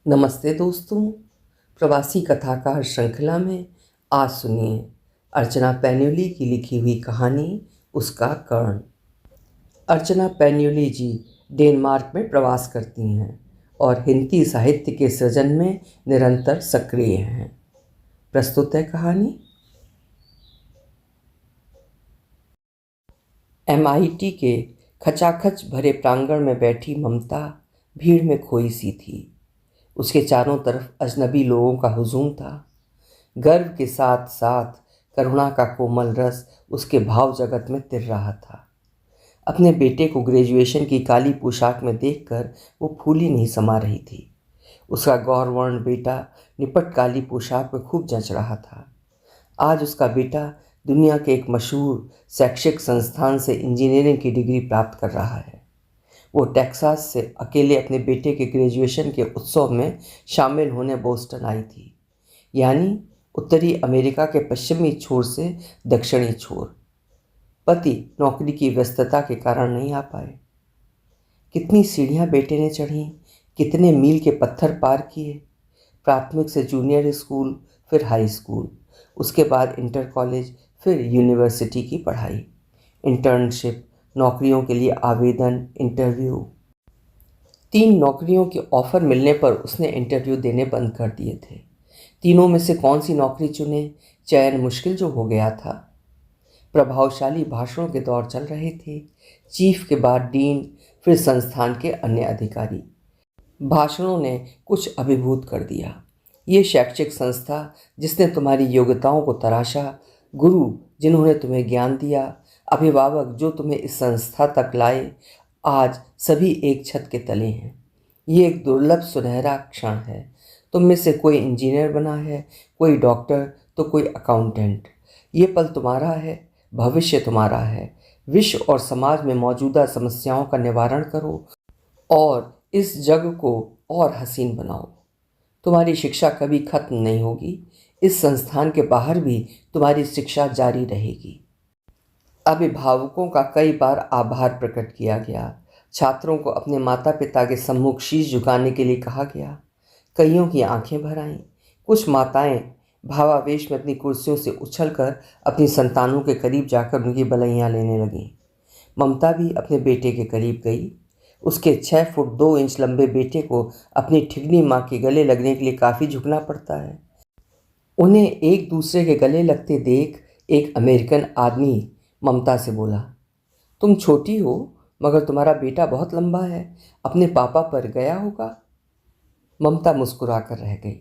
नमस्ते दोस्तों। प्रवासी कथाकार श्रृंखला में आज सुनिए अर्चना पैन्यूली की लिखी हुई कहानी उसका कर्ण। अर्चना पैन्यूली जी डेनमार्क में प्रवास करती हैं और हिंदी साहित्य के सृजन में निरंतर सक्रिय हैं। प्रस्तुत है कहानी। MIT के खचाखच भरे प्रांगण में बैठी ममता भीड़ में खोई सी थी। उसके चारों तरफ अजनबी लोगों का हुजूम था। गर्व के साथ साथ करुणा का कोमल रस उसके भाव जगत में तिर रहा था। अपने बेटे को ग्रेजुएशन की काली पोशाक में देखकर वो फूली नहीं समा रही थी। उसका गौरवर्ण बेटा निपट काली पोशाक में खूब जच रहा था। आज उसका बेटा दुनिया के एक मशहूर शैक्षिक संस्थान से इंजीनियरिंग की डिग्री प्राप्त कर रहा है। वो टेक्सास से अकेले अपने बेटे के ग्रेजुएशन के उत्सव में शामिल होने बोस्टन आई थी, यानी उत्तरी अमेरिका के पश्चिमी छोर से दक्षिणी छोर। पति नौकरी की व्यस्तता के कारण नहीं आ पाए। कितनी सीढ़ियां बेटे ने चढ़ी, कितने मील के पत्थर पार किए। प्राथमिक से जूनियर स्कूल, फिर हाई स्कूल, उसके बाद इंटर कॉलेज, फिर यूनिवर्सिटी की पढ़ाई, इंटर्नशिप, नौकरियों के लिए आवेदन, इंटरव्यू। 3 नौकरियों के ऑफर मिलने पर उसने इंटरव्यू देने बंद कर दिए थे। तीनों में से कौन सी नौकरी चुने, चयन मुश्किल जो हो गया था। प्रभावशाली भाषणों के दौर चल रहे थे। चीफ के बाद डीन, फिर संस्थान के अन्य अधिकारी। भाषणों ने कुछ अभिभूत कर दिया। ये शैक्षिक संस्था जिसने तुम्हारी योग्यताओं को तराशा, गुरु जिन्होंने तुम्हें ज्ञान दिया, अभिभावक जो तुम्हें इस संस्था तक लाए, आज सभी एक छत के तले हैं। ये एक दुर्लभ सुनहरा क्षण है। तुम में से कोई इंजीनियर बना है, कोई डॉक्टर, तो कोई अकाउंटेंट। ये पल तुम्हारा है, भविष्य तुम्हारा है। विश्व और समाज में मौजूदा समस्याओं का निवारण करो और इस जग को और हसीन बनाओ। तुम्हारी शिक्षा कभी खत्म नहीं होगी। इस संस्थान के बाहर भी तुम्हारी शिक्षा जारी रहेगी। अभिभावकों का कई बार आभार प्रकट किया गया। छात्रों को अपने माता पिता के सम्मुख शीश झुकाने के लिए कहा गया। कईयों की आंखें भर आईं। कुछ माताएं भावावेश में अपनी कुर्सियों से उछलकर अपनी संतानों के करीब जाकर उनकी बलैयां लेने लगीं। ममता भी अपने बेटे के करीब गई। उसके 6 फुट 2 इंच लंबे बेटे को अपनी ठिगनी माँ के गले लगने के लिए काफ़ी झुकना पड़ता है। उन्हें एक दूसरे के गले लगते देख एक अमेरिकन आदमी ममता से बोला, तुम छोटी हो मगर तुम्हारा बेटा बहुत लंबा है, अपने पापा पर गया होगा। ममता मुस्कुरा कर रह गई।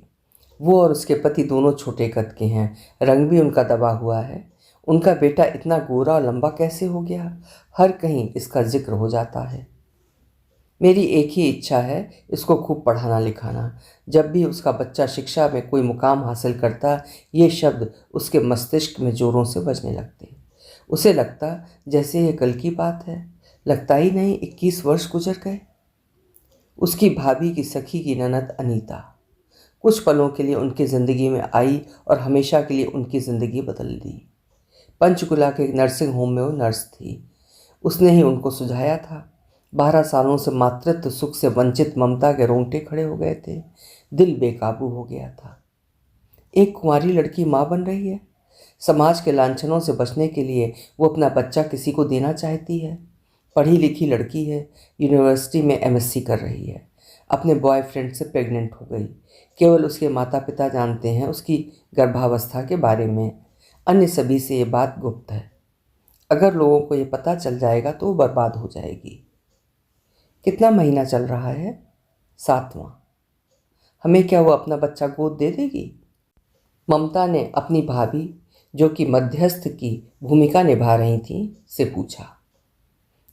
वो और उसके पति दोनों छोटे कद के हैं, रंग भी उनका दबा हुआ है। उनका बेटा इतना गोरा और लंबा कैसे हो गया, हर कहीं इसका जिक्र हो जाता है। मेरी एक ही इच्छा है, इसको खूब पढ़ाना लिखाना। जब भी उसका बच्चा शिक्षा में कोई मुकाम हासिल करता, ये शब्द उसके मस्तिष्क में जोरों से बजने लगते। उसे लगता जैसे ये कल की बात है। लगता ही नहीं 21 वर्ष गुजर गए। उसकी भाभी की सखी की ननद अनीता कुछ पलों के लिए उनकी ज़िंदगी में आई और हमेशा के लिए उनकी ज़िंदगी बदल दी। पंचकुला के नर्सिंग होम में वो नर्स थी। उसने ही उनको सुझाया था। 12 सालों से मातृत्व सुख से वंचित ममता के रोंगटे खड़े हो गए थे। दिल बेकाबू हो गया था। एक कुंवारी लड़की माँ बन रही है। समाज के लांछनों से बचने के लिए वो अपना बच्चा किसी को देना चाहती है। पढ़ी लिखी लड़की है, यूनिवर्सिटी में MSc कर रही है। अपने बॉयफ्रेंड से प्रेग्नेंट हो गई। केवल उसके माता पिता जानते हैं उसकी गर्भावस्था के बारे में। अन्य सभी से ये बात गुप्त है। अगर लोगों को ये पता चल जाएगा तो वो बर्बाद हो जाएगी। कितना महीना चल रहा है? 7वां। हमें क्या वो अपना बच्चा गोद दे देगी? ममता ने अपनी भाभी, जो कि मध्यस्थ की भूमिका निभा रही थी, से पूछा।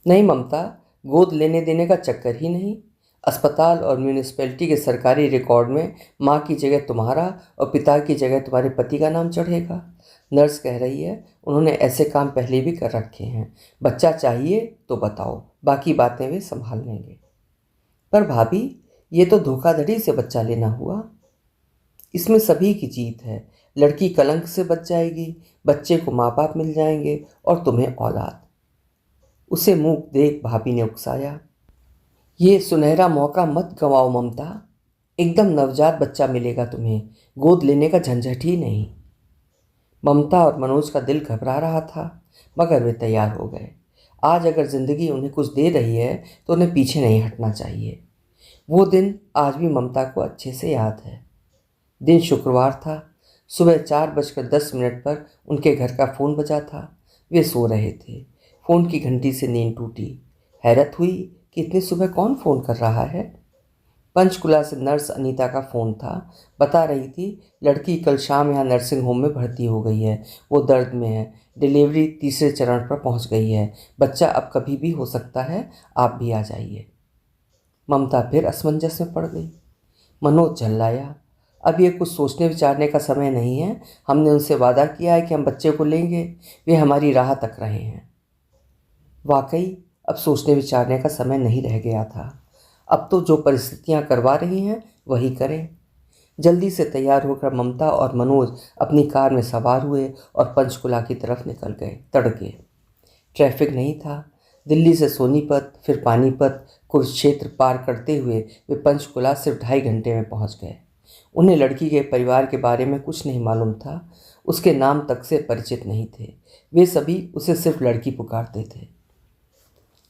नहीं ममता, गोद लेने देने का चक्कर ही नहीं। अस्पताल और म्यूनिसिपैलिटी के सरकारी रिकॉर्ड में माँ की जगह तुम्हारा और पिता की जगह तुम्हारे पति का नाम चढ़ेगा। नर्स कह रही है उन्होंने ऐसे काम पहले भी कर रखे हैं। बच्चा चाहिए तो बताओ, बाकी बातें वे संभाल लेंगे। पर भाभी, ये तो धोखाधड़ी से बच्चा लेना हुआ। इसमें सभी की जीत है। लड़की कलंक से बच जाएगी, बच्चे को माँ बाप मिल जाएंगे और तुम्हें औलाद। उसे मूक देख भाभी ने उकसाया। ये सुनहरा मौका मत गंवाओ ममता। एकदम नवजात बच्चा मिलेगा तुम्हें, गोद लेने का झंझट ही नहीं। ममता और मनोज का दिल घबरा रहा था, मगर वे तैयार हो गए। आज अगर ज़िंदगी उन्हें कुछ दे रही है तो उन्हें पीछे नहीं हटना चाहिए। वो दिन आज भी ममता को अच्छे से याद है। दिन शुक्रवार था। सुबह 4:10 पर उनके घर का फ़ोन बजा था। वे सो रहे थे। फ़ोन की घंटी से नींद टूटी। हैरत हुई कि इतनी सुबह कौन फ़ोन कर रहा है। पंचकुला से नर्स अनीता का फ़ोन था। बता रही थी लड़की कल शाम यहाँ नर्सिंग होम में भर्ती हो गई है। वो दर्द में है। डिलीवरी तीसरे चरण पर पहुँच गई है। बच्चा अब कभी भी हो सकता है, आप भी आ जाइए। ममता फिर असमंजस में पड़ गई। मनोज झल्लाया, अब ये कुछ सोचने विचारने का समय नहीं है। हमने उनसे वादा किया है कि हम बच्चे को लेंगे। वे हमारी राह तक रहे हैं। वाकई अब सोचने विचारने का समय नहीं रह गया था। अब तो जो परिस्थितियां करवा रही हैं वही करें। जल्दी से तैयार होकर ममता और मनोज अपनी कार में सवार हुए और पंचकुला की तरफ निकल गए। तड़के ट्रैफिक नहीं था। दिल्ली से सोनीपत, फिर पानीपत, कुरुक्षेत्र पार करते हुए वे पंचकुला सिर्फ 2.5 घंटे में पहुंच गए। उन्हें लड़की के परिवार के बारे में कुछ नहीं मालूम था। उसके नाम तक से परिचित नहीं थे। वे सभी उसे सिर्फ लड़की पुकारते थे।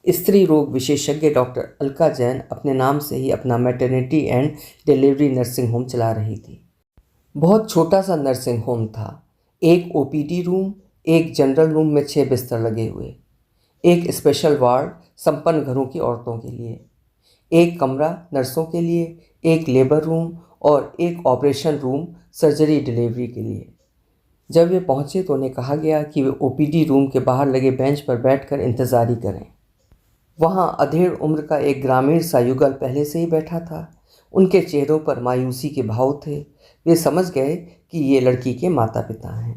स्त्री रोग विशेषज्ञ डॉक्टर अलका जैन अपने नाम से ही अपना maternity and delivery nursing home चला रही थी। बहुत छोटा सा नर्सिंग होम था। एक ओपीडी रूम, एक जनरल रूम में 6 बिस्तर लगे हुए, एक स्पेशल वार्ड संपन्न घरों की औरतों के लिए, एक कमरा नर्सों के लिए, एक लेबर रूम और एक ऑपरेशन रूम सर्जरी डिलीवरी के लिए। जब वे पहुंचे तो उन्हें कहा गया कि वे ओपीडी रूम के बाहर लगे बेंच पर बैठकर इंतज़ारी करें। वहां अधेड़ उम्र का एक ग्रामीण सा युगल पहले से ही बैठा था। उनके चेहरों पर मायूसी के भाव थे। वे समझ गए कि ये लड़की के माता पिता हैं।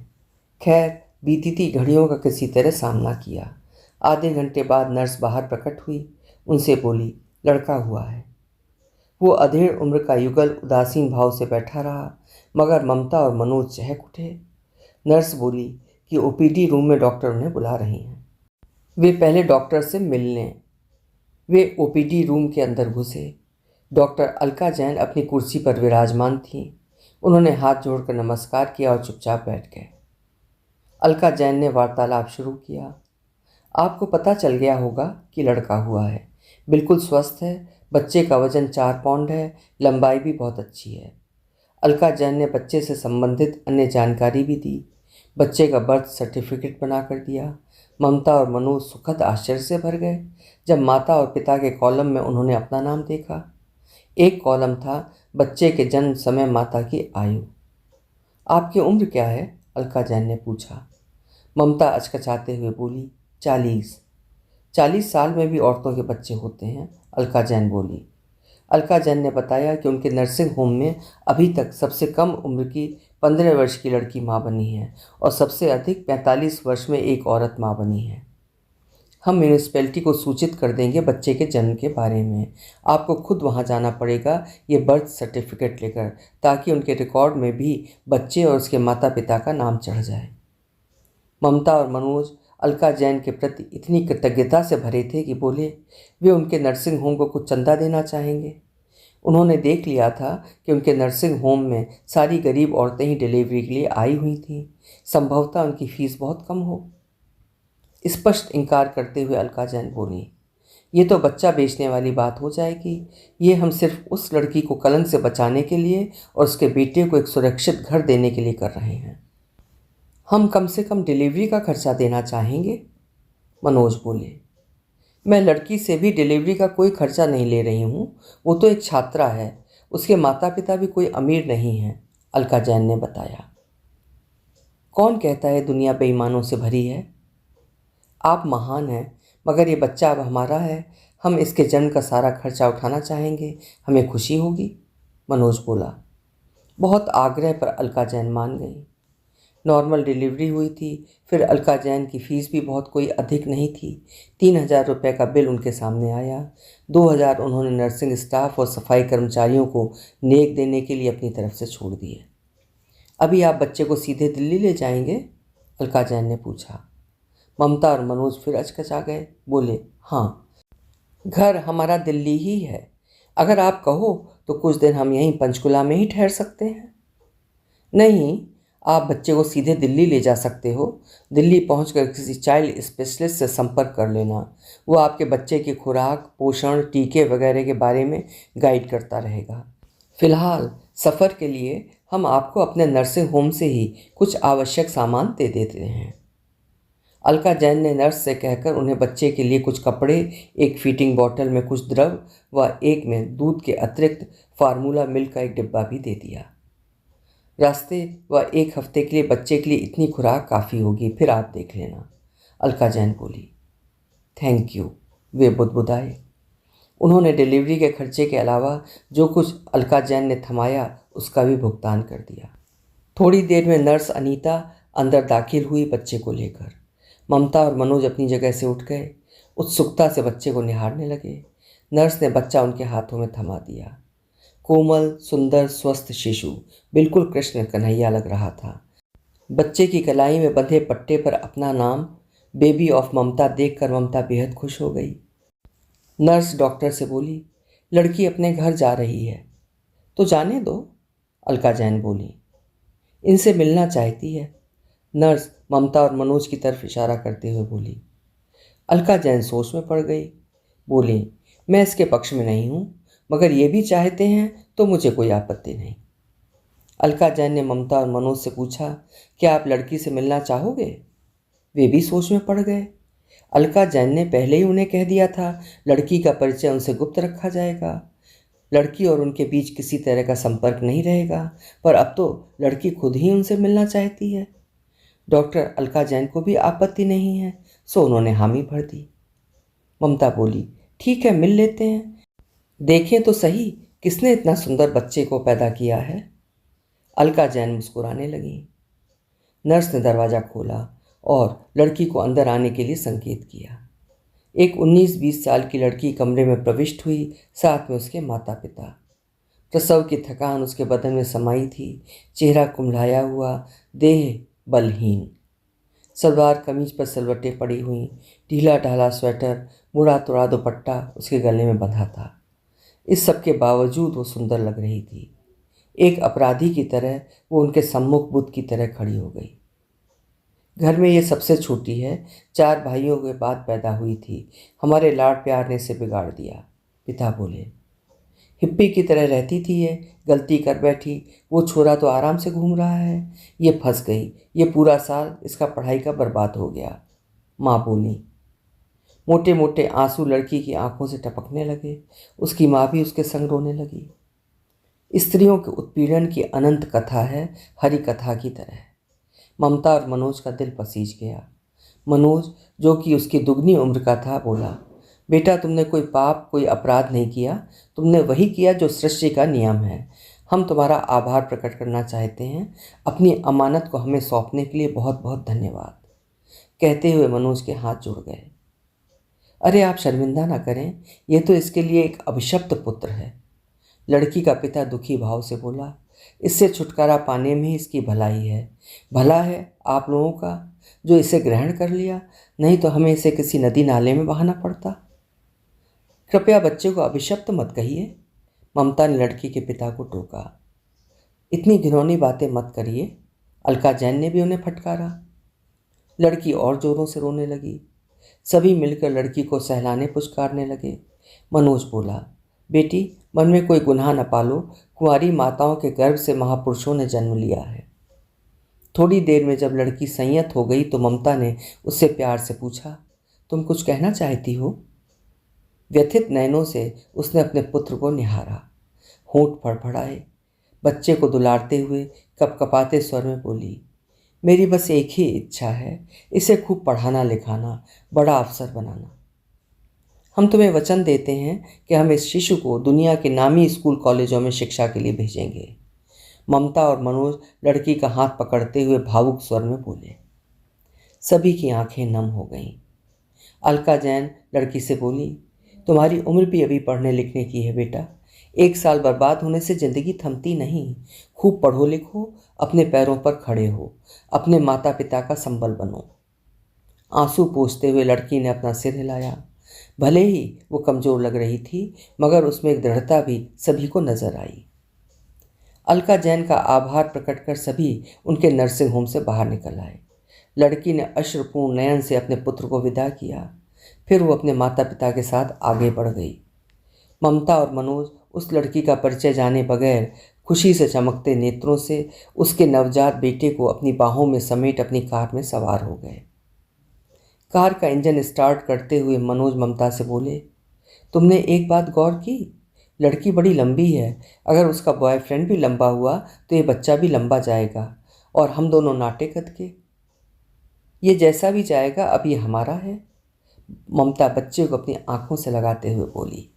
खैर, बीती घड़ियों का किसी तरह सामना किया। आधे घंटे बाद नर्स बाहर प्रकट हुई। उनसे बोली, लड़का हुआ है। वो अधेड़ उम्र का युगल उदासीन भाव से बैठा रहा, मगर ममता और मनोज चहक उठे। नर्स बोली कि ओपीडी रूम में डॉक्टर उन्हें बुला रही हैं। वे पहले डॉक्टर से मिल लें। वे ओपीडी रूम के अंदर घुसे। डॉक्टर अलका जैन अपनी कुर्सी पर विराजमान थीं। उन्होंने हाथ जोड़कर नमस्कार किया और चुपचाप बैठ गए। अलका जैन ने वार्तालाप शुरू किया। आपको पता चल गया होगा कि लड़का हुआ है। बिल्कुल स्वस्थ है। बच्चे का वजन 4 पाउंड है। लंबाई भी बहुत अच्छी है। अलका जैन ने बच्चे से संबंधित अन्य जानकारी भी दी। बच्चे का बर्थ सर्टिफिकेट बनाकर दिया। ममता और मनोज सुखद आश्चर्य से भर गए जब माता और पिता के कॉलम में उन्होंने अपना नाम देखा। एक कॉलम था बच्चे के जन्म समय, माता की आयु। आपकी उम्र क्या है? अलका जैन ने पूछा। ममता अचकचाते हुए बोली, 40। 40 साल में भी औरतों के बच्चे होते हैं, अलका जैन बोली। अलका जैन ने बताया कि उनके नर्सिंग होम में अभी तक सबसे कम उम्र की 15 वर्ष की लड़की मां बनी है और सबसे अधिक 45 वर्ष में एक औरत मां बनी है। हम म्यूनिसिपैलिटी को सूचित कर देंगे बच्चे के जन्म के बारे में। आपको खुद वहां जाना पड़ेगा ये बर्थ सर्टिफिकेट लेकर, ताकि उनके रिकॉर्ड में भी बच्चे और उसके माता पिता का नाम चढ़ जाए। ममता और मनोज अलका जैन के प्रति इतनी कृतज्ञता से भरे थे कि बोले वे उनके नर्सिंग होम को कुछ चंदा देना चाहेंगे। उन्होंने देख लिया था कि उनके नर्सिंग होम में सारी गरीब औरतें ही डिलीवरी के लिए आई हुई थीं। संभवतः उनकी फीस बहुत कम हो। स्पष्ट इनकार करते हुए अलका जैन बोली, ये तो बच्चा बेचने वाली बात हो जाएगी। ये हम सिर्फ उस लड़की को कलंक से बचाने के लिए और उसके बेटे को एक सुरक्षित घर देने के लिए कर रहे हैं। हम कम से कम डिलीवरी का खर्चा देना चाहेंगे, मनोज बोले। मैं लड़की से भी डिलीवरी का कोई खर्चा नहीं ले रही हूँ। वो तो एक छात्रा है। उसके माता पिता भी कोई अमीर नहीं हैं, अलका जैन ने बताया। कौन कहता है दुनिया बेईमानों से भरी है? आप महान हैं, मगर ये बच्चा अब हमारा है। हम इसके जन्म का सारा खर्चा उठाना चाहेंगे। हमें खुशी होगी, मनोज बोला। बहुत आग्रह पर अलका जैन मान गई। नॉर्मल डिलीवरी हुई थी। फिर अलका जैन की फ़ीस भी बहुत कोई अधिक नहीं थी। 3,000 रुपये का बिल उनके सामने आया। 2,000 उन्होंने नर्सिंग स्टाफ और सफाई कर्मचारियों को नेक देने के लिए अपनी तरफ से छोड़ दिए। अभी आप बच्चे को सीधे दिल्ली ले जाएंगे? अलका जैन ने पूछा। ममता और मनोज फिर अचकचा गए। बोले, हाँ, घर हमारा दिल्ली ही है। अगर आप कहो तो कुछ दिन हम यहीं पंचकुला में ही ठहर सकते हैं। नहीं, आप बच्चे को सीधे दिल्ली ले जा सकते हो। दिल्ली पहुंचकर किसी चाइल्ड स्पेशलिस्ट से संपर्क कर लेना। वो आपके बच्चे की खुराक, पोषण, टीके वगैरह के बारे में गाइड करता रहेगा। फिलहाल सफ़र के लिए हम आपको अपने नर्सिंग होम से ही कुछ आवश्यक सामान दे देते हैं। अलका जैन ने नर्स से कहकर उन्हें बच्चे के लिए कुछ कपड़े, एक फीडिंग बोतल में कुछ द्रव व एक में दूध के अतिरिक्त फार्मूला मिल्क का एक डिब्बा भी दे दिया। रास्ते व एक हफ्ते के लिए बच्चे के लिए इतनी खुराक काफ़ी होगी, फिर आप देख लेना, अलका जैन बोली। थैंक यू, वे बुदबुदाए। उन्होंने डिलीवरी के खर्चे के अलावा जो कुछ अलका जैन ने थमाया उसका भी भुगतान कर दिया। थोड़ी देर में नर्स अनीता अंदर दाखिल हुई बच्चे को लेकर। ममता और मनोज अपनी जगह से उठ गए, उत्सुकता से बच्चे को निहारने लगे। नर्स ने बच्चा उनके हाथों में थमा दिया। कोमल, सुंदर, स्वस्थ शिशु बिल्कुल कृष्ण कन्हैया लग रहा था। बच्चे की कलाई में बंधे पट्टे पर अपना नाम बेबी ऑफ ममता देखकर ममता बेहद खुश हो गई। नर्स डॉक्टर से बोली, लड़की अपने घर जा रही है तो जाने दो, अलका जैन बोली। इनसे मिलना चाहती है, नर्स ममता और मनोज की तरफ इशारा करते हुए बोली। अलका जैन सोच में पड़ गई। बोली, मैं इसके पक्ष में नहीं हूँ, मगर ये भी चाहते हैं तो मुझे कोई आपत्ति नहीं। अलका जैन ने ममता और मनोज से पूछा, क्या आप लड़की से मिलना चाहोगे? वे भी सोच में पड़ गए। अलका जैन ने पहले ही उन्हें कह दिया था लड़की का परिचय उनसे गुप्त रखा जाएगा, लड़की और उनके बीच किसी तरह का संपर्क नहीं रहेगा, पर अब तो लड़की खुद ही उनसे मिलना चाहती है। डॉक्टर अलका जैन को भी आपत्ति नहीं है, सो उन्होंने हामी भर दी। ममता बोली, ठीक है, मिल लेते हैं, देखें तो सही किसने इतना सुंदर बच्चे को पैदा किया है। अलका जैन मुस्कुराने लगी। नर्स ने दरवाज़ा खोला और लड़की को अंदर आने के लिए संकेत किया। एक 19-20 साल की लड़की कमरे में प्रविष्ट हुई, साथ में उसके माता पिता। प्रसव की थकान उसके बदन में समाई थी, चेहरा कुम्हलाया हुआ, देह बलहीन। सलवार कमीज पर सलवटें पड़ी हुई, ढीला ढाला स्वेटर, मुड़ा तुड़ा दुपट्टा उसके गले में बंधा था। इस सब के बावजूद वो सुंदर लग रही थी। एक अपराधी की तरह वो उनके सम्मुख बुद्ध की तरह खड़ी हो गई। घर में ये सबसे छोटी है, 4 भाइयों के बाद पैदा हुई थी। हमारे लाड प्यार ने इसे बिगाड़ दिया, पिता बोले। हिप्पी की तरह रहती थी ये, गलती कर बैठी, वो छोरा तो आराम से घूम रहा है, ये फंस गई, ये पूरा साल इसका पढ़ाई का बर्बाद हो गया, माँ बोली। मोटे मोटे आंसू लड़की की आंखों से टपकने लगे। उसकी माँ भी उसके संग रोने लगी। स्त्रियों के उत्पीड़न की अनंत कथा है, हरि कथा की तरह। ममता और मनोज का दिल पसीज गया। मनोज, जो कि उसकी दुगनी उम्र का था, बोला, बेटा तुमने कोई पाप, कोई अपराध नहीं किया, तुमने वही किया जो सृष्टि का नियम है। हम तुम्हारा आभार प्रकट करना चाहते हैं। अपनी अमानत को हमें सौंपने के लिए बहुत बहुत धन्यवाद। कहते हुए मनोज के हाथ जुड़ गए। अरे आप शर्मिंदा ना करें, यह तो इसके लिए एक अभिशप्त पुत्र है, लड़की का पिता दुखी भाव से बोला। इससे छुटकारा पाने में ही इसकी भलाई है। भला है आप लोगों का जो इसे ग्रहण कर लिया, नहीं तो हमें इसे किसी नदी नाले में बहाना पड़ता। कृपया बच्चे को अभिशप्त मत कहिए, ममता ने लड़की के पिता को टोका। इतनी घिनौनी बातें मत करिए, अलका जैन ने भी उन्हें फटकारा। लड़की और जोरों से रोने लगी। सभी मिलकर लड़की को सहलाने पुचकारने लगे। मनोज बोला, बेटी मन में कोई गुनाह न पालो, कुंवारी माताओं के गर्भ से महापुरुषों ने जन्म लिया है। थोड़ी देर में जब लड़की संयत हो गई तो ममता ने उससे प्यार से पूछा, तुम कुछ कहना चाहती हो? व्यथित नयनों से उसने अपने पुत्र को निहारा, होंठ फड़फड़ाए। बच्चे को दुलारते हुए कपकपाते स्वर में बोली, मेरी बस एक ही इच्छा है, इसे खूब पढ़ाना लिखाना, बड़ा अफसर बनाना। हम तुम्हें वचन देते हैं कि हम इस शिशु को दुनिया के नामी स्कूल कॉलेजों में शिक्षा के लिए भेजेंगे। ममता और मनोज लड़की का हाथ पकड़ते हुए भावुक स्वर में बोले। सभी की आंखें नम हो गईं। अलका जैन लड़की से बोली, तुम्हारी उम्र भी अभी पढ़ने लिखने की है बेटा, 1 साल बर्बाद होने से ज़िंदगी थमती नहीं। खूब पढ़ो लिखो, अपने पैरों पर खड़े हो, अपने माता पिता का संबल बनो। आंसू पोंछते हुए लड़की ने अपना सिर हिलाया। भले ही वो कमज़ोर लग रही थी, मगर उसमें एक दृढ़ता भी सभी को नजर आई। अलका जैन का आभार प्रकट कर सभी उनके नर्सिंग होम से बाहर निकल आए। लड़की ने अश्रुपूर्ण नयन से अपने पुत्र को विदा किया। फिर वो अपने माता पिता के साथ आगे बढ़ गई। ममता और मनोज उस लड़की का परिचय जाने बगैर खुशी से चमकते नेत्रों से उसके नवजात बेटे को अपनी बाहों में समेट अपनी कार में सवार हो गए। कार का इंजन स्टार्ट करते हुए मनोज ममता से बोले, तुमने एक बात गौर की? लड़की बड़ी लंबी है। अगर उसका बॉयफ्रेंड भी लंबा हुआ तो ये बच्चा भी लंबा जाएगा और हम दोनों नाटे कद के। ये जैसा भी जाएगा अब ये हमारा है। ममता बच्चे को अपनी आंखों से लगाते हुए बोली।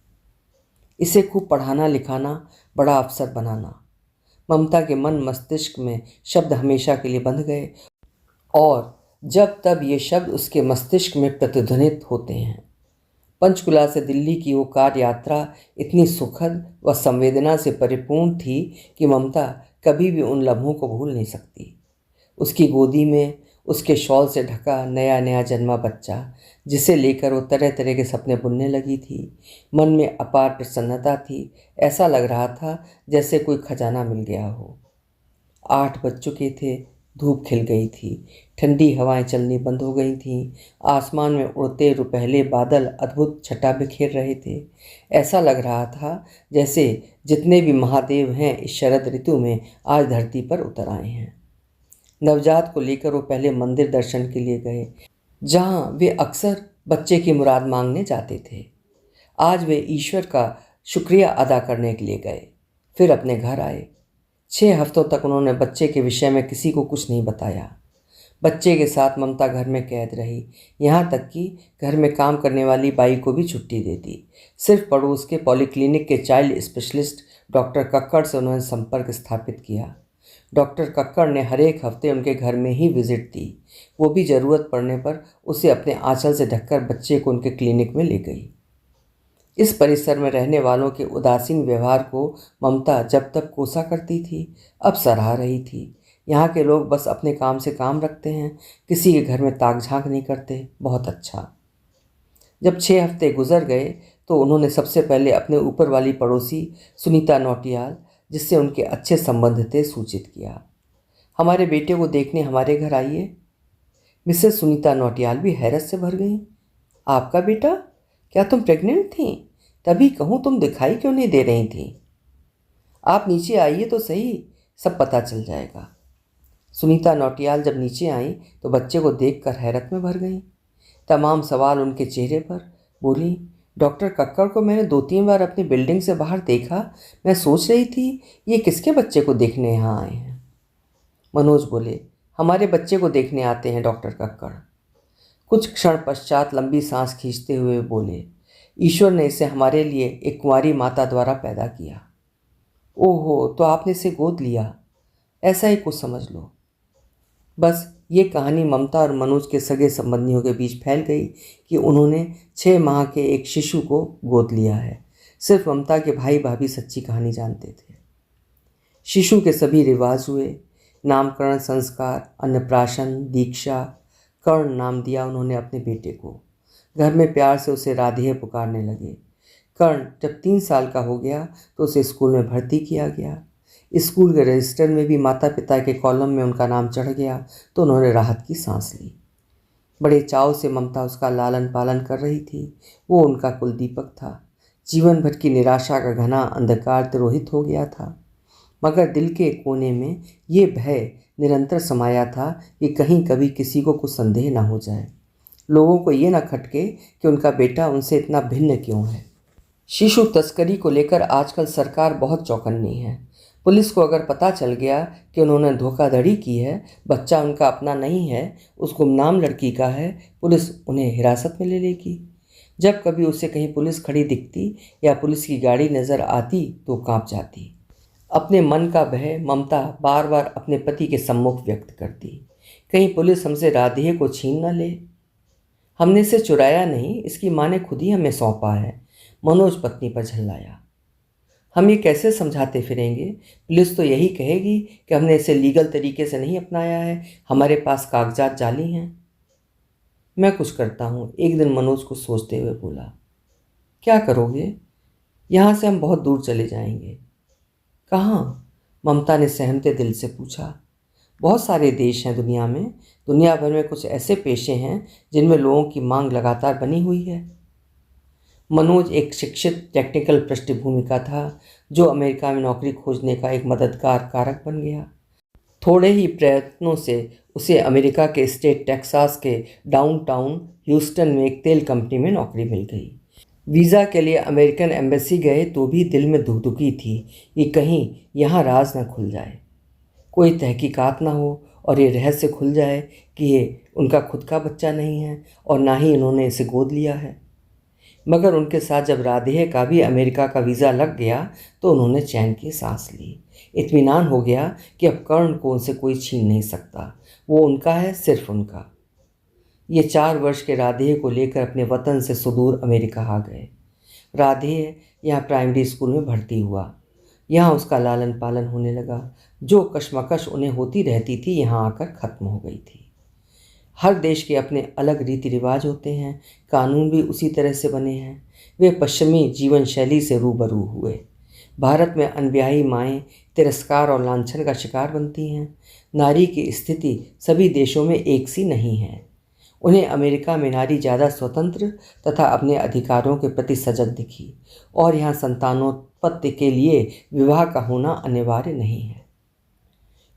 इसे खूब पढ़ाना लिखाना, बड़ा अफसर बनाना। ममता के मन मस्तिष्क में शब्द हमेशा के लिए बंध गए और जब तब ये शब्द उसके मस्तिष्क में प्रतिध्वनित होते हैं। पंचकुला से दिल्ली की वो कार यात्रा इतनी सुखद व संवेदना से परिपूर्ण थी कि ममता कभी भी उन लम्हों को भूल नहीं सकती। उसकी गोदी में उसके शॉल से ढका नया नया जन्मा बच्चा, जिसे लेकर वो तरह तरह के सपने बुनने लगी थी। मन में अपार प्रसन्नता थी। ऐसा लग रहा था जैसे कोई खजाना मिल गया हो। 8 बज चुके थे। धूप खिल गई थी। ठंडी हवाएं चलनी बंद हो गई थीं। आसमान में उड़ते रुपहले बादल अद्भुत छटा बिखेर रहे थे। ऐसा लग रहा था जैसे जितने भी महादेव हैं इस शरद ऋतु में आज धरती पर उतर आए हैं। नवजात को लेकर वो पहले मंदिर दर्शन के लिए गए, जहां वे अक्सर बच्चे की मुराद मांगने जाते थे। आज वे ईश्वर का शुक्रिया अदा करने के लिए गए। फिर अपने घर आए। 6 हफ्तों तक उन्होंने बच्चे के विषय में किसी को कुछ नहीं बताया। बच्चे के साथ ममता घर में कैद रही, यहाँ तक कि घर में काम करने वाली बाई को भी छुट्टी दे दी। सिर्फ पड़ोस के पॉलीक्लिनिक के चाइल्ड स्पेशलिस्ट डॉक्टर कक्कड़ से उन्होंने संपर्क स्थापित किया। डॉक्टर कक्कड़ ने हर एक हफ्ते उनके घर में ही विजिट दी। वो भी ज़रूरत पड़ने पर उसे अपने आंचल से ढककर बच्चे को उनके क्लिनिक में ले गई। इस परिसर में रहने वालों के उदासीन व्यवहार को ममता जब तक कोसा करती थी, अब सराह रही थी। यहाँ के लोग बस अपने काम से काम रखते हैं, किसी के घर में ताक झांक नहीं करते। बहुत अच्छा। जब 6 हफ्ते गुजर गए तो उन्होंने सबसे पहले अपने ऊपर वाली पड़ोसी सुनीता नौटियाल, जिससे उनके अच्छे संबंध थे, सूचित किया, हमारे बेटे को देखने हमारे घर आइए। मिसेस सुनीता नौटियाल भी हैरत से भर गईं। आपका बेटा? क्या तुम प्रेग्नेंट थीं? तभी कहूँ तुम दिखाई क्यों नहीं दे रही थीं? आप नीचे आइए तो सही, सब पता चल जाएगा। सुनीता नौटियाल जब नीचे आईं तो बच्चे को देखकर हैरत में भर गईं। तमाम सवाल उनके चेहरे पर। बोली, डॉक्टर कक्कड़ को मैंने 2-3 बार अपनी बिल्डिंग से बाहर देखा। मैं सोच रही थी ये किसके बच्चे को देखने यहाँ आए हैं। मनोज बोले, हमारे बच्चे को देखने आते हैं डॉक्टर कक्कड़। कुछ क्षण पश्चात लंबी सांस खींचते हुए बोले, ईश्वर ने इसे हमारे लिए एक कुंवारी माता द्वारा पैदा किया। ओहो, तो आपने इसे गोद लिया, ऐसा ही कुछ समझ लो। बस ये कहानी ममता और मनोज के सगे संबंधियों के बीच फैल गई कि उन्होंने 6 माह के एक शिशु को गोद लिया है। सिर्फ ममता के भाई भाभी सच्ची कहानी जानते थे। शिशु के सभी रिवाज हुए। नामकरण संस्कार, अन्नप्राशन, दीक्षा। कर्ण नाम दिया उन्होंने अपने बेटे को। घर में प्यार से उसे राधे पुकारने लगे। कर्ण जब 3 साल का हो गया तो उसे स्कूल में भर्ती किया गया। स्कूल के रजिस्टर में भी माता पिता के कॉलम में उनका नाम चढ़ गया तो उन्होंने राहत की सांस ली। बड़े चाव से ममता उसका लालन पालन कर रही थी। वो उनका कुल दीपक था। जीवन भर की निराशा का घना अंधकार तिरोहित हो गया था, मगर दिल के कोने में ये भय निरंतर समाया था कि कहीं कभी किसी को कुछ संदेह ना हो जाए, लोगों को ये ना खटके कि उनका बेटा उनसे इतना भिन्न क्यों है। शिशु तस्करी को लेकर आजकल सरकार बहुत चौकन्नी है। पुलिस को अगर पता चल गया कि उन्होंने धोखाधड़ी की है, बच्चा उनका अपना नहीं है, उस गुमनाम लड़की का है, पुलिस उन्हें हिरासत में ले लेगी। जब कभी उसे कहीं पुलिस खड़ी दिखती या पुलिस की गाड़ी नज़र आती तो कांप जाती। अपने मन का भय ममता बार बार अपने पति के सम्मुख व्यक्त करती। कहीं पुलिस हमसे राधे को छीन न ले। हमने इसे चुराया नहीं, इसकी माँ ने खुद ही हमें सौंपा है, मनोज पत्नी पर झल्लाया। हम ये कैसे समझाते फिरेंगे? पुलिस तो यही कहेगी कि हमने इसे लीगल तरीके से नहीं अपनाया है, हमारे पास कागजात जाली हैं। मैं कुछ करता हूँ, एक दिन मनोज को सोचते हुए बोला। क्या करोगे? यहाँ से हम बहुत दूर चले जाएंगे। कहाँ? ममता ने सहमते दिल से पूछा। बहुत सारे देश हैं दुनिया में। दुनिया भर में कुछ ऐसे पेशे हैं जिनमें लोगों की मांग लगातार बनी हुई है। मनोज एक शिक्षित टेक्निकल पृष्ठभूमि का था जो अमेरिका में नौकरी खोजने का एक मददगार कारक बन गया। थोड़े ही प्रयत्नों से उसे अमेरिका के स्टेट टेक्सास के डाउनटाउन ह्यूस्टन में एक तेल कंपनी में नौकरी मिल गई। वीज़ा के लिए अमेरिकन एम्बेसी गए तो भी दिल में धुकधुकी थी कि कहीं यहाँ राज न खुल जाए, कोई तहकीकात ना हो और ये रहस्य खुल जाए कि ये उनका खुद का बच्चा नहीं है और ना ही इन्होंने इसे गोद लिया है। मगर उनके साथ जब राधेय का भी अमेरिका का वीज़ा लग गया तो उन्होंने चैन की सांस ली। इत्मीनान हो गया कि अब कर्ण को उनसे कोई छीन नहीं सकता, वो उनका है, सिर्फ उनका। ये 4 वर्ष के राधेय को लेकर अपने वतन से सुदूर अमेरिका आ गए। राधेय यहाँ प्राइमरी स्कूल में भर्ती हुआ। यहाँ उसका लालन पालन होने लगा। जो कशमकश उन्हें होती रहती थी यहाँ आकर ख़त्म हो गई थी। हर देश के अपने अलग रीति रिवाज होते हैं, कानून भी उसी तरह से बने हैं। वे पश्चिमी जीवन शैली से रूबरू हुए। भारत में अनब्याही माएँ तिरस्कार और लांछन का शिकार बनती हैं। नारी की स्थिति सभी देशों में एक सी नहीं है। उन्हें अमेरिका में नारी ज़्यादा स्वतंत्र तथा अपने अधिकारों के प्रति सजग दिखी और यहाँ संतानोत्पत्ति के लिए विवाह का होना अनिवार्य नहीं है।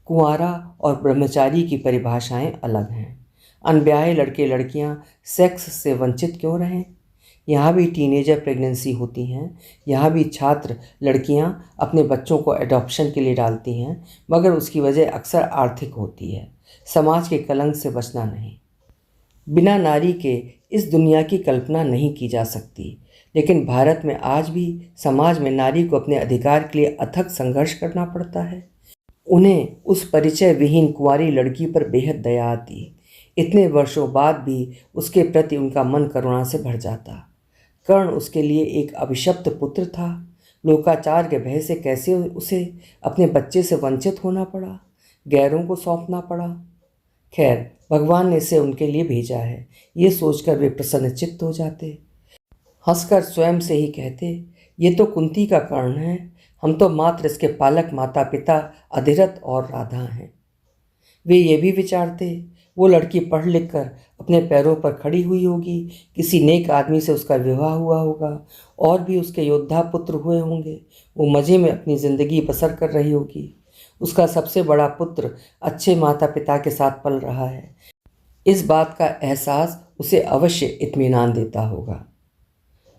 कुंवारा और ब्रह्मचारी की परिभाषाएं अलग हैं। अनब्याहे लड़के लड़कियां सेक्स से वंचित क्यों रहें? यहाँ भी टीनेजर प्रेगनेंसी होती हैं। यहाँ भी छात्र लड़कियां अपने बच्चों को एडॉप्शन के लिए डालती हैं, मगर उसकी वजह अक्सर आर्थिक होती है, समाज के कलंक से बचना नहीं। बिना नारी के इस दुनिया की कल्पना नहीं की जा सकती, लेकिन भारत में आज भी समाज में नारी को अपने अधिकार के लिए अथक संघर्ष करना पड़ता है। उन्हें उस परिचय विहीन कुंवारी लड़की पर बेहद दया आती। इतने वर्षों बाद भी उसके प्रति उनका मन करुणा से भर जाता। कर्ण उसके लिए एक अभिशप्त पुत्र था। लोकाचार के भय से कैसे उसे अपने बच्चे से वंचित होना पड़ा, गैरों को सौंपना पड़ा। खैर, भगवान ने इसे उनके लिए भेजा है, ये सोचकर वे प्रसन्नचित्त हो जाते। हंसकर स्वयं से ही कहते, ये तो कुंती का कर्ण है, हम तो मात्र इसके पालक माता पिता अधिरथ और राधा हैं। वे ये भी विचारते, वो लड़की पढ़ लिख कर अपने पैरों पर खड़ी हुई होगी, किसी नेक आदमी से उसका विवाह हुआ होगा और भी उसके योद्धा पुत्र हुए होंगे। वो मज़े में अपनी ज़िंदगी बसर कर रही होगी। उसका सबसे बड़ा पुत्र अच्छे माता पिता के साथ पल रहा है। इस बात का एहसास उसे अवश्य इत्मीनान देता होगा।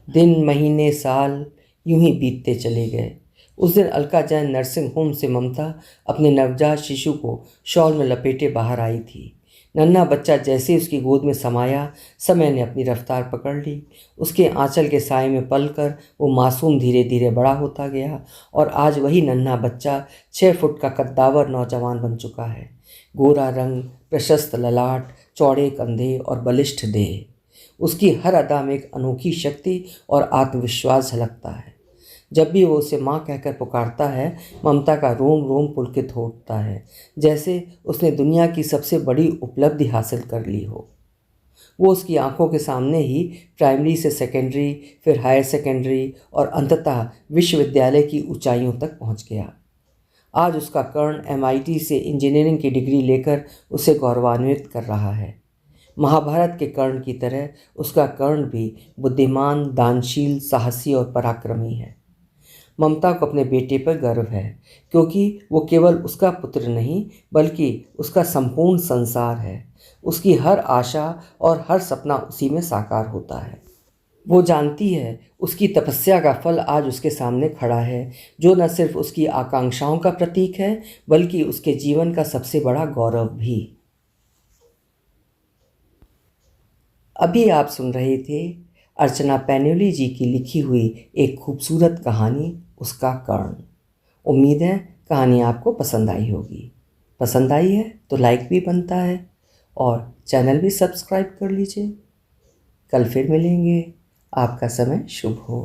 दिन महीने साल यूं ही बीतते चले गए। उस दिन अलका जैन नर्सिंग होम से ममता अपने नवजात शिशु को शॉल में लपेटे बाहर आई थी। नन्हा बच्चा जैसे उसकी गोद में समाया, समय ने अपनी रफ्तार पकड़ ली। उसके आंचल के साए में पलकर वो मासूम धीरे धीरे बड़ा होता गया और आज वही नन्हा बच्चा 6 फुट का कद्दावर नौजवान बन चुका है। गोरा रंग, प्रशस्त ललाट, चौड़े कंधे और बलिष्ठ देह। उसकी हर अदा में एक अनोखी शक्ति और आत्मविश्वास झलकता है। जब भी वो उसे माँ कहकर पुकारता है, ममता का रोम रोम पुलकित हो उठता है, जैसे उसने दुनिया की सबसे बड़ी उपलब्धि हासिल कर ली हो। वो उसकी आंखों के सामने ही प्राइमरी से सेकेंडरी, फिर हायर सेकेंडरी और अंततः विश्वविद्यालय की ऊंचाइयों तक पहुंच गया। आज उसका कर्ण MIT से इंजीनियरिंग की डिग्री लेकर उसे गौरवान्वित कर रहा है। महाभारत के कर्ण की तरह उसका कर्ण भी बुद्धिमान, दानशील, साहसी और पराक्रमी है। ममता को अपने बेटे पर गर्व है, क्योंकि वो केवल उसका पुत्र नहीं बल्कि उसका संपूर्ण संसार है। उसकी हर आशा और हर सपना उसी में साकार होता है। वो जानती है उसकी तपस्या का फल आज उसके सामने खड़ा है, जो न सिर्फ उसकी आकांक्षाओं का प्रतीक है बल्कि उसके जीवन का सबसे बड़ा गौरव भी। अभी आप सुन रहे थे अर्चना पैन्यूली जी की लिखी हुई एक खूबसूरत कहानी, उसका कर्ण। उम्मीद है कहानी आपको पसंद आई होगी। पसंद आई है तो लाइक भी बनता है और चैनल भी सब्सक्राइब कर लीजिए। कल फिर मिलेंगे। आपका समय शुभ हो।